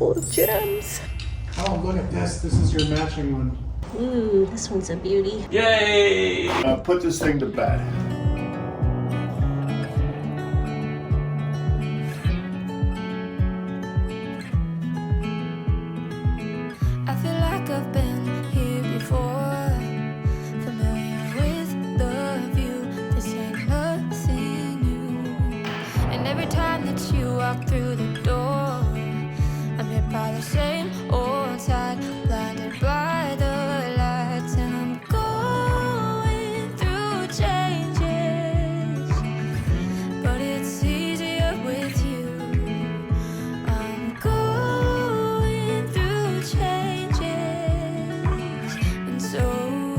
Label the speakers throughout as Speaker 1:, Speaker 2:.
Speaker 1: full of gems.
Speaker 2: Oh, look at this. This is your matching one.
Speaker 1: This one's a beauty.
Speaker 3: Yay!
Speaker 4: Put this thing to bed.
Speaker 5: I feel like I've been here before, familiar with the view. This ain't nothing new. And every time that you walk through the door, I'm hit by the same old tide, blinded by the lights, and I'm going through changes, but it's easier with you. I'm going through changes, and so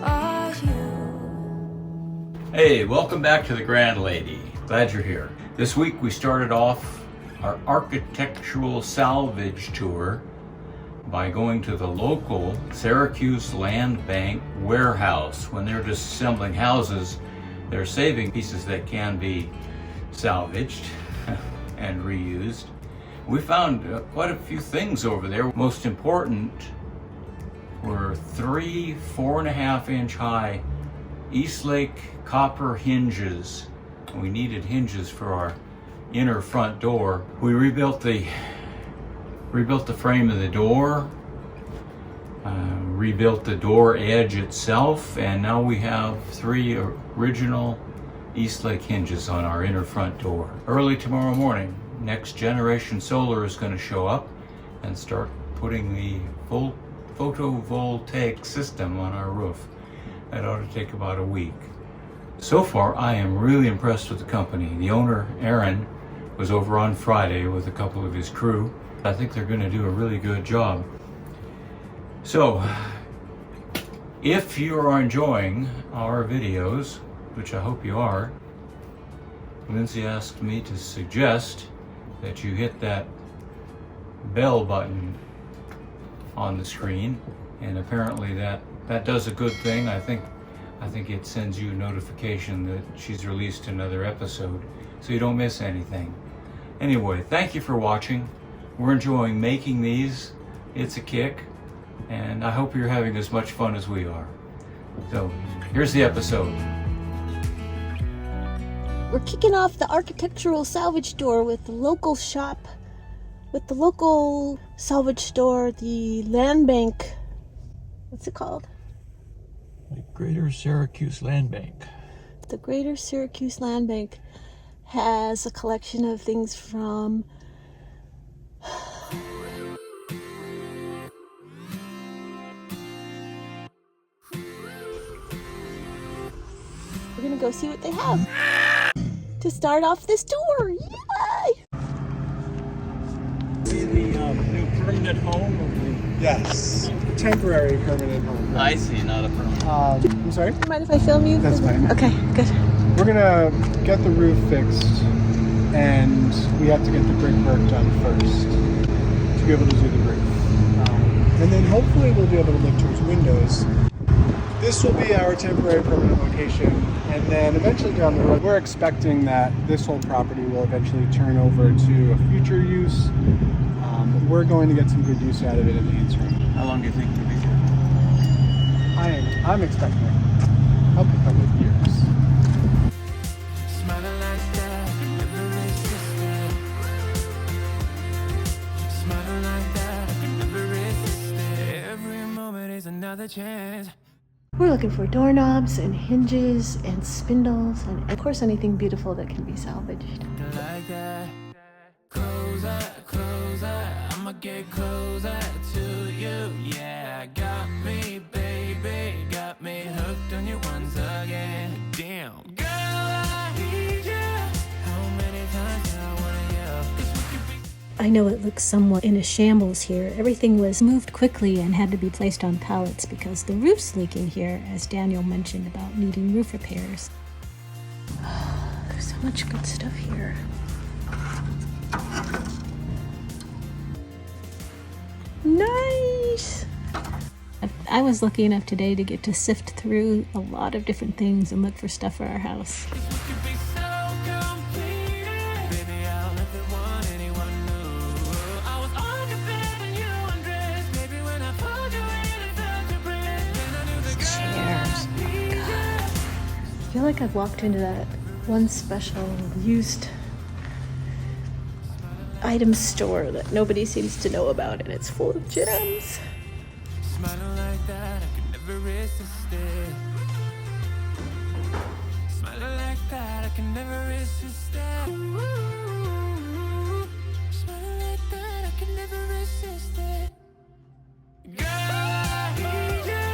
Speaker 5: are you.
Speaker 3: Hey, welcome back to the Grand Lady. Glad you're here. This week we started off our architectural salvage tour by going to the local Syracuse Land Bank warehouse. When they're disassembling houses, they're saving pieces that can be salvaged and reused. We found quite a few things over there. Most important were 3 4.5 inch high Eastlake copper hinges. We needed hinges for our inner front door. We rebuilt the frame of the door, rebuilt the door edge itself, and now we have 3 original Eastlake hinges on our inner front door. Early tomorrow morning, Next Generation Solar is going to show up and start putting the full photovoltaic system on our roof. That ought to take about a week. So far, I am really impressed with the company. The owner, Aaron, was over on Friday with a couple of his crew. I think they're going to do a really good job. So, if you are enjoying our videos, which I hope you are, Lindsay asked me to suggest that you hit that bell button on the screen, and apparently that does a good thing. I think it sends you a notification that she's released another episode, so you don't miss anything. Anyway, thank you for watching. We're enjoying making these. It's a kick, and I hope you're having as much fun as we are. So, here's the episode.
Speaker 1: We're kicking off the architectural salvage tour with the local shop, with the local salvage store, the Land Bank. What's it called?
Speaker 3: The Greater Syracuse Land Bank.
Speaker 1: The Greater Syracuse Land Bank has a collection of things from we're gonna go see what they have to start off this tour. Yay!
Speaker 3: See the new permanent home?
Speaker 2: Yes. Temporary permanent home.
Speaker 3: I see, not a permanent.
Speaker 2: I'm sorry?
Speaker 1: Do you mind if I film you?
Speaker 2: That's fine.
Speaker 1: Okay, good.
Speaker 2: We're gonna get the roof fixed, and we have to get the brickwork done first to be able to do the roof. And then hopefully we'll be able to look towards windows. This will be our temporary permanent location, and then eventually down the road, we're expecting that this whole property will eventually turn over to a future use. We're going to get some good use out of it in the interim.
Speaker 3: How long do you think you'll be here?
Speaker 2: I'm expecting up a couple of years.
Speaker 5: Smiling like that, I can never resist it. Smiling like that, I can never resist it. Every moment is another chance.
Speaker 1: We're looking for doorknobs and hinges and spindles and of course anything beautiful that can be salvaged.
Speaker 5: Like that, closer, I'ma get closer to you. Yeah, got me, baby, got me hooked on you once again. Damn, girl, I need you. How many times do I wanna yell? 'Cause we could be.
Speaker 1: I know it looks somewhat in a shambles here. Everything was moved quickly and had to be placed on pallets because the roof's leaking here, as Daniel mentioned about needing roof repairs. There's so much good stuff here. Nice! I was lucky enough today to get to sift through a lot of different things and look for stuff for our house.
Speaker 5: We could be so completed. Baby, I'll never want anyone new. I was on your
Speaker 1: feel like I've walked into that one special used item store that nobody seems to know about, and it's full of gems.
Speaker 5: Smiling like that, I can never resist it. Smiling like that, I can never resist it. Smiling like that, I can never resist it. Girl, I need you.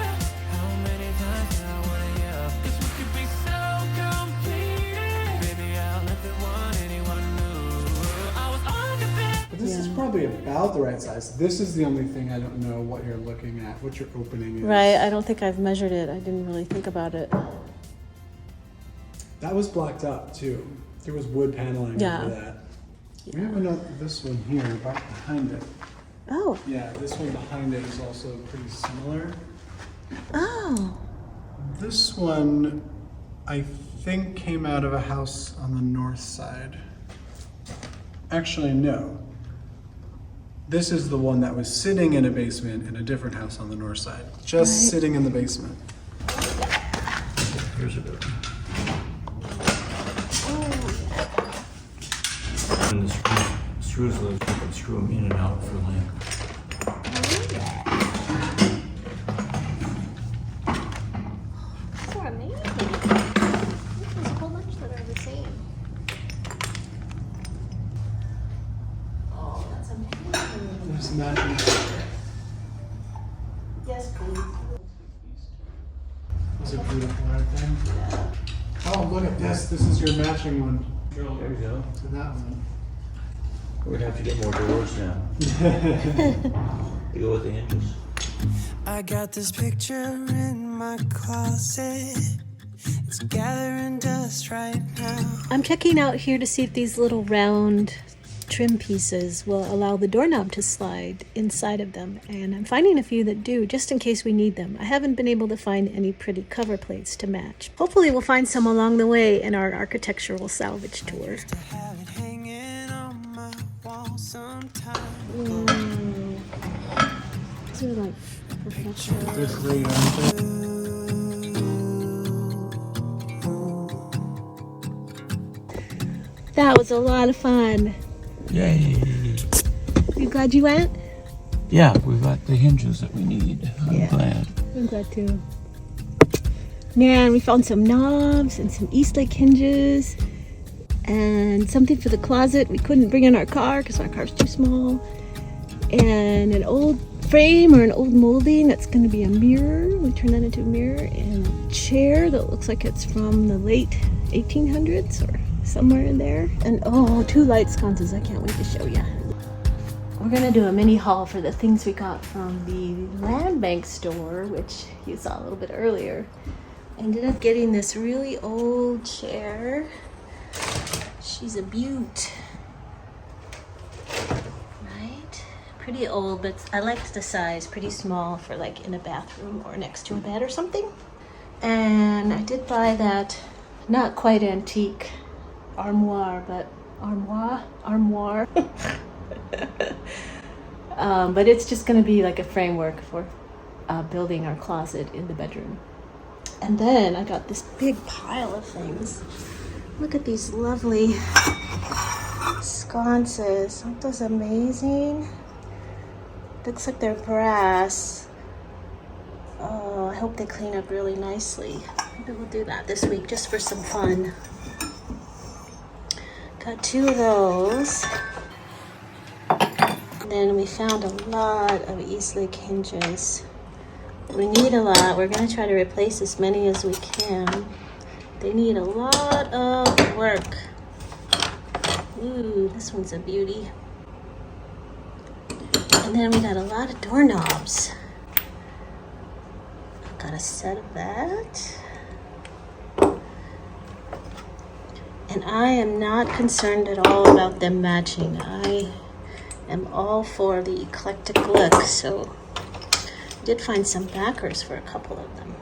Speaker 5: How many times do I want you? 'Cause we could be so complete. Baby, I'll never want anyone new. I was on the bed.
Speaker 2: But this is probably about the right size. This is the only thing I don't know what you're looking at, what your opening is.
Speaker 1: Right, I don't think I've measured it. I didn't really think about it.
Speaker 2: That was blocked up too. There was wood paneling
Speaker 1: Yeah.
Speaker 2: over that. We have another, this one here, back behind it.
Speaker 1: Oh,
Speaker 2: Yeah, this one behind it is also pretty similar.
Speaker 1: oh.
Speaker 2: This one, I think, came out of a house on the north side. Actually, no. This is the one that was sitting in a basement in a different house on the north side. Just
Speaker 1: Right.
Speaker 2: sitting in the basement.
Speaker 3: Here's a bit. And the screws loose, you can screw them in and out for lamp.
Speaker 1: These are amazing. There's a whole bunch that are the same. Oh, that's amazing.
Speaker 2: There's matching.
Speaker 1: Yes, please.
Speaker 2: It's a beautiful right there. Oh, look at this. This is your matching one
Speaker 3: There you go.
Speaker 2: to that one.
Speaker 3: We're gonna have to get more doors now. To go with the hinges.
Speaker 5: I got this picture in my closet. It's gathering dust right now.
Speaker 1: I'm checking out here to see if these little round trim pieces will allow the doorknob to slide inside of them, and I'm finding a few that do, just in case we need them. I haven't been able to find any pretty cover plates to match. Hopefully we'll find some along the way in our architectural salvage tour.
Speaker 5: To have it hanging on my wall sometime.
Speaker 1: These are like professional.
Speaker 2: They're great, aren't they?
Speaker 1: That was a lot of fun.
Speaker 3: Yay!
Speaker 1: You glad you went?
Speaker 3: Yeah, we've got the hinges that we need. I'm glad.
Speaker 1: I'm glad too. Man, we found some knobs and some Eastlake hinges and something for the closet we couldn't bring in our car because our car's too small, and an old frame or an old molding that's going to be a mirror. We turned that into a mirror, and a chair that looks like it's from the late 1800s or somewhere in there. And oh, 2 light sconces. I can't wait to show you. We're gonna do a mini haul for the things we got from the Land Bank store, which you saw a little bit earlier. Ended up getting this really old chair. She's a beaut. Right? Pretty old, but I liked the size. Pretty small for like in a bathroom or next to a bed or something. And I did buy that not quite antique armoire, but armoire. But it's just going to be like a framework for building our closet in the bedroom. And then I got this big pile of things. Look at these lovely sconces. Aren't those amazing? Looks like they're brass. Oh, I hope they clean up really nicely. Maybe we'll do that this week just for some fun. Got 2 of those. And then we found a lot of Eastlake hinges. We need a lot. We're going to try to replace as many as we can. They need a lot of work. Ooh, this one's a beauty. And then we got a lot of doorknobs. I've got a set of that. And I am not concerned at all about them matching. I am all for the eclectic look, so I did find some backers for a couple of them.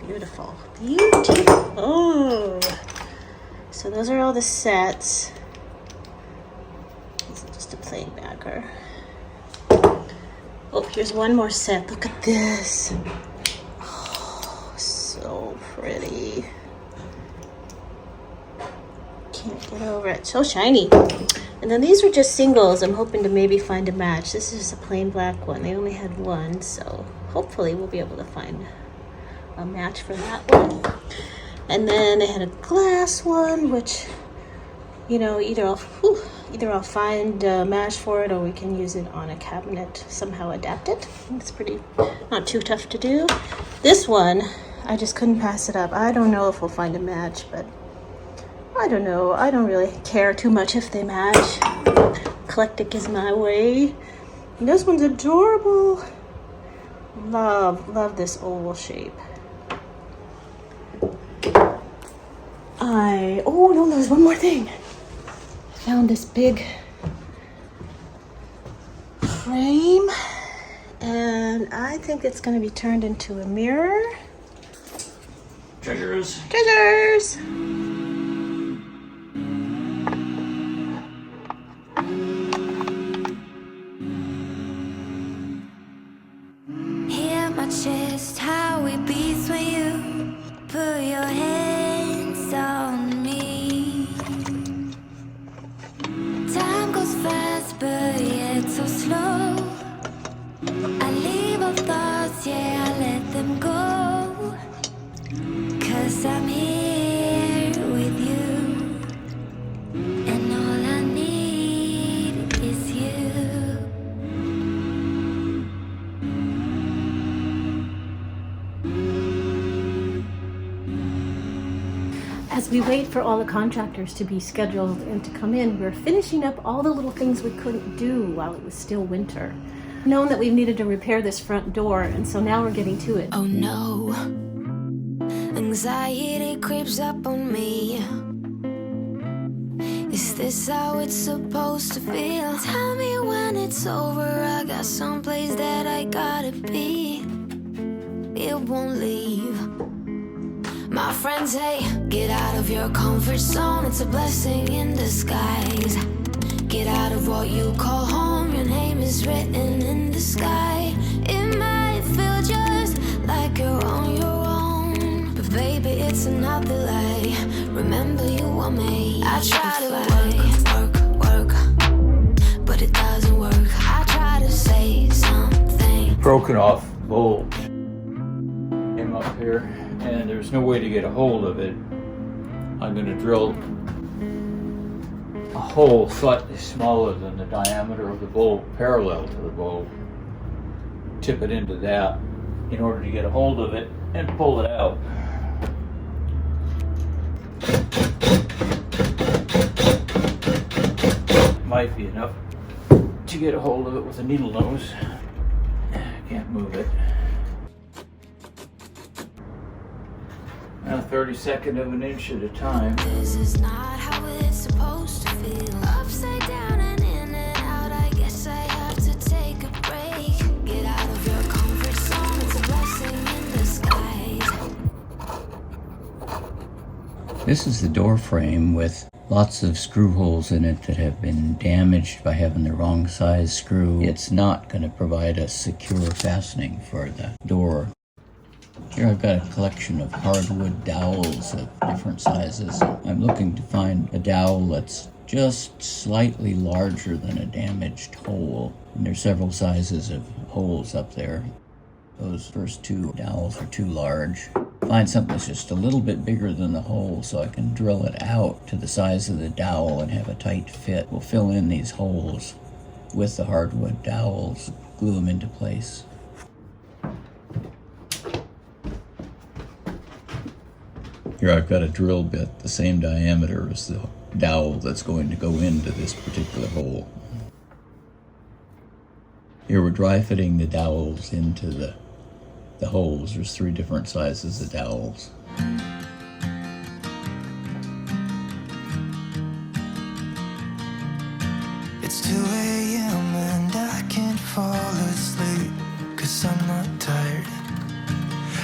Speaker 1: Beautiful. Beautiful. Oh. So those are all the sets. This is just a plain backer. Oh, here's one more set. Look at this. Oh, so pretty. Can't get over it. So shiny. And then these were just singles. I'm hoping to maybe find a match. This is a plain black one. They only had one, so hopefully we'll be able to find a match for that one. And then they had a glass one, which, you know, either I'll find a match for it, or we can use it on a cabinet, somehow adapt it. It's pretty, not too tough to do. This one, I just couldn't pass it up. I don't know if we'll find a match, but I don't know. I don't really care too much if they match. Eclectic is my way. And this one's adorable. Love this oval shape. Oh no, there's one more thing. I found this big frame, and I think it's going to be turned into a mirror.
Speaker 3: Treasures.
Speaker 1: Treasures!
Speaker 4: Hear my chest, how it beats when you put your hands on me. Time goes fast, but yet so slow. I leave all thoughts, yeah, I let them go. 'Cause I'm here with you, and all I need is you.
Speaker 1: As we wait for all the contractors to be scheduled and to come in, we're finishing up all the little things we couldn't do while it was still winter. Known that we needed to repair this front door, and so now we're getting to it.
Speaker 4: Oh no, anxiety creeps up on me. Is this how it's supposed to feel? Tell me when it's over, I got someplace that I gotta be. It won't leave. My friends say, get out of your comfort zone, it's a blessing in disguise. Get out of what you call home, your name is written in the sky. It might feel just like you're on your own, but baby, it's another lie. Remember you were made. I try to work, but it doesn't work. I try to say something.
Speaker 3: Broken off bolt came up here, and there's no way to get a hold of it. I'm going to drill a hole slightly smaller than the diameter of the bolt, parallel to the bolt, tip it into that in order to get a hold of it and pull it out. Might be enough to get a hold of it with a needle nose. Can't move it. Now 32nd of an inch at a time.
Speaker 4: This is not how it's supposed to feel. Upside down and in and out, I guess I have to take a break. Get out of your comfort zone, it's a blessing in disguise.
Speaker 3: This is the door frame with lots of screw holes in it that have been damaged by having the wrong size screw. It's not going to provide a secure fastening for the door. Here I've got a collection of hardwood dowels of different sizes. I'm looking to find a dowel that's just slightly larger than a damaged hole. And there's several sizes of holes up there. Those first two dowels are too large. Find something that's just a little bit bigger than the hole so I can drill it out to the size of the dowel and have a tight fit. We'll fill in these holes with the hardwood dowels, glue them into place. Here I've got a drill bit the same diameter as the dowel that's going to go into this particular hole. Here we're dry fitting the dowels into the holes. There's 3 different sizes of dowels.
Speaker 5: It's 2 a.m. and I can't fall asleep, 'cause I'm not tired.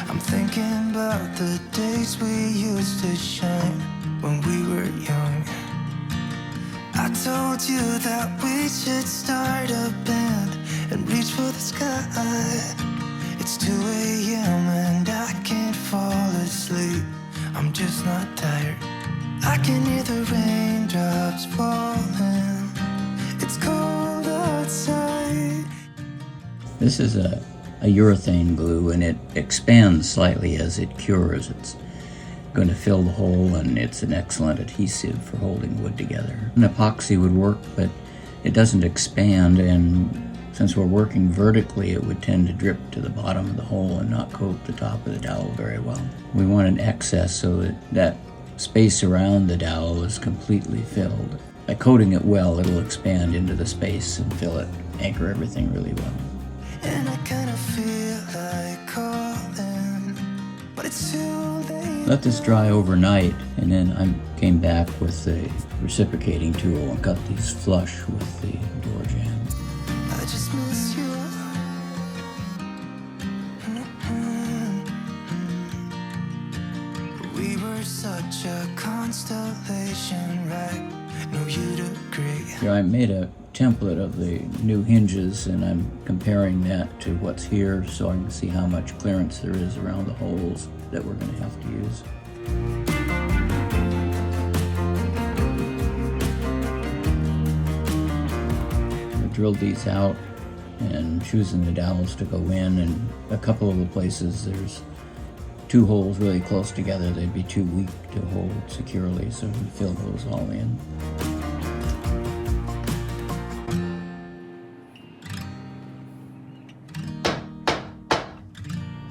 Speaker 5: I'm thinking about the days we used to shine when we were young. I told you that we should start a band and reach for the sky. It's 2 a.m. and I can't fall asleep. I'm just not tired. I can hear the raindrops falling. It's cold outside.
Speaker 6: This is a urethane glue, and it expands slightly as it cures. It's going to fill the hole, and it's an excellent adhesive for holding wood together. An epoxy would work, but it doesn't expand, and since we're working vertically, it would tend to drip to the bottom of the hole and not coat the top of the dowel very well. We want an excess so that space around the dowel is completely filled. By coating it well, it'll expand into the space and fill it, anchor everything really well.
Speaker 5: And I kinda feel like calling, but it's too late.
Speaker 6: Let this dry overnight, and then I came back with the reciprocating tool and cut these flush with the door jamb.
Speaker 5: I just miss you. We were such a constellation, right? No, you'd agree.
Speaker 6: Here I made a template of the new hinges, and I'm comparing that to what's here so I can see how much clearance there is around the holes that we're going to have to use. I drilled these out and choosing the dowels to go in, and a couple of the places there's two holes really close together. They'd be too weak to hold securely, so we fill those all in.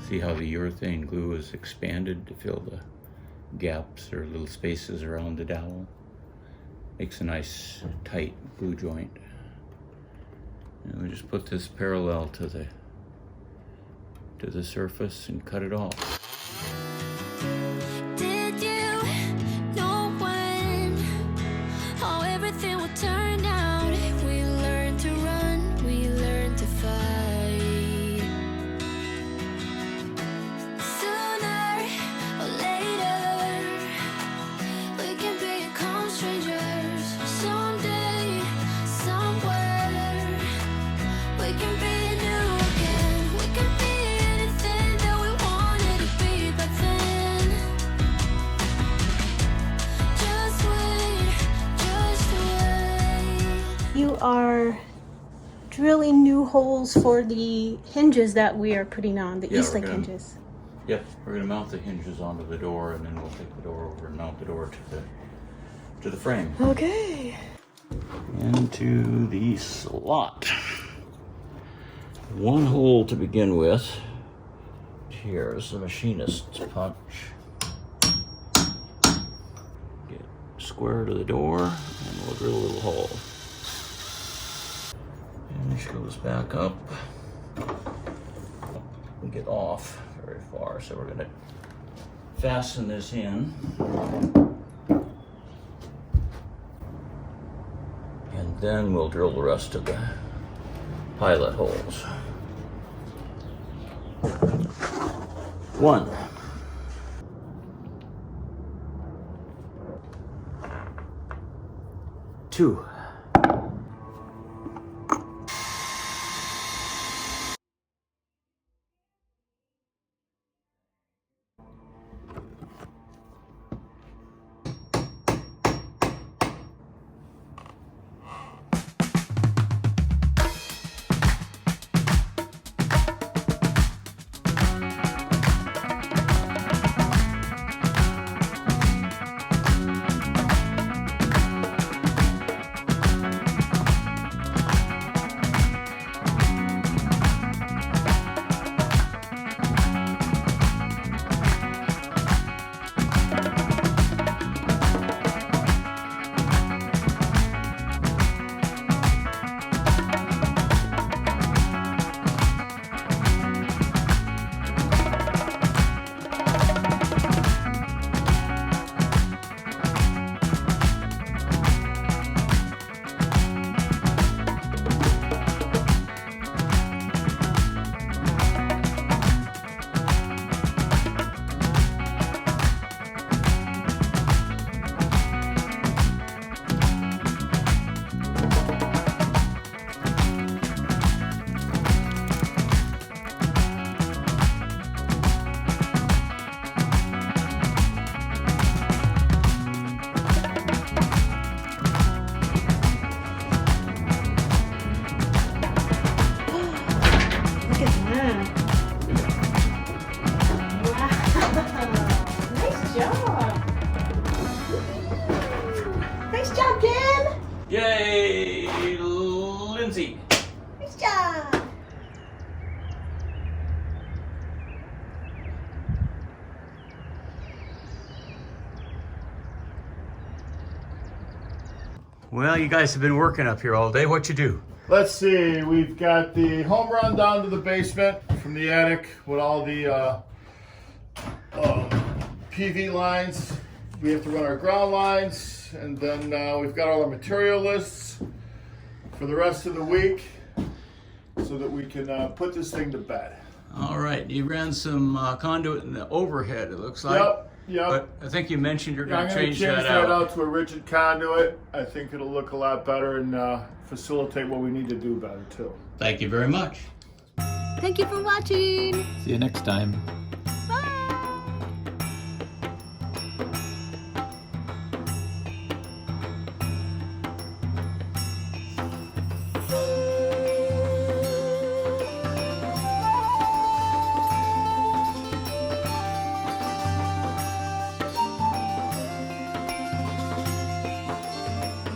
Speaker 6: See how the urethane glue is expanded to fill the gaps or little spaces around the dowel? Makes a nice tight glue joint. And we just put this parallel to the surface and cut it off.
Speaker 4: Did you know when how everything would turn out? We learned to run, we learned to fight. Sooner or later, we can become strangers. Someday, somewhere, we can be new again. We can be anything that we wanted to be back then. Just wait.
Speaker 1: You are drilling new holes for the hinges that we are putting on, the
Speaker 3: Yeah,
Speaker 1: Eastlake
Speaker 3: we're gonna-
Speaker 1: hinges.
Speaker 3: Yep, we're going to mount the hinges onto the door, and then we'll take the door over and mount the door to the frame.
Speaker 1: Okay.
Speaker 6: Into the slot. One hole to begin with. Here's the machinist's punch. Get square to the door, and we'll drill a little hole. And this goes back up. And get off very far, so we're going to fasten this in. And then we'll drill the rest of the pilot holes. 1. 2. 3.
Speaker 3: Hey, Lindsay.
Speaker 1: Nice job.
Speaker 3: Well, you guys have been working up here all day. What you do?
Speaker 7: Let's see, we've got the home run down to the basement from the attic with all the PV lines. We have to run our ground lines, and then we've got all our material lists for the rest of the week so that we can put this thing to bed.
Speaker 3: All right, you ran some conduit in the overhead, it looks like.
Speaker 7: Yep.
Speaker 3: But I think you mentioned you're going
Speaker 7: I'm
Speaker 3: to
Speaker 7: going to
Speaker 3: change
Speaker 7: change
Speaker 3: that
Speaker 7: that
Speaker 3: out.
Speaker 7: out to a rigid conduit. I think it'll look a lot better and facilitate what we need to do better too.
Speaker 3: Thank you very much.
Speaker 1: Thank you for watching.
Speaker 3: See you next time.